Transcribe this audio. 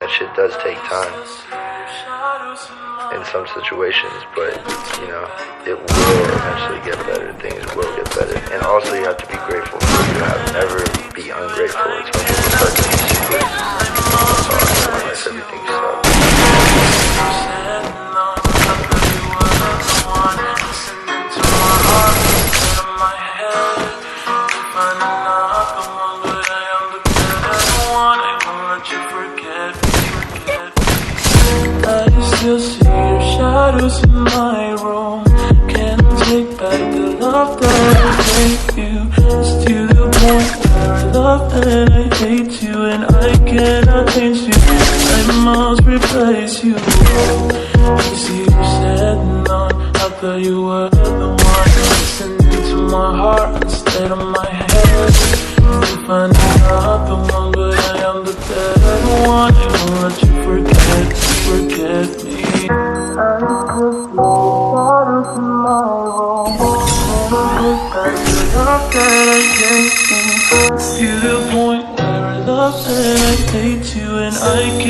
That shit does take time in some situations, but, you know, it will eventually get better. Things will get better. And also you have to be grateful for what you have. Never be ungrateful. It's when people start to be super unless everything sucks. I still see your shadows in my room. Can't take back the love that I gave you. It's to the point where I love and I hate you, and I cannot change you. I must replace you. You see you sitting on. I thought you were the one listening to my heart instead of my head. You find out the one, but I am the better one. I won't let you forget me. I could see shadows in my room. Never take back the love that I gave you. To the point where I love and I hate you, and I can't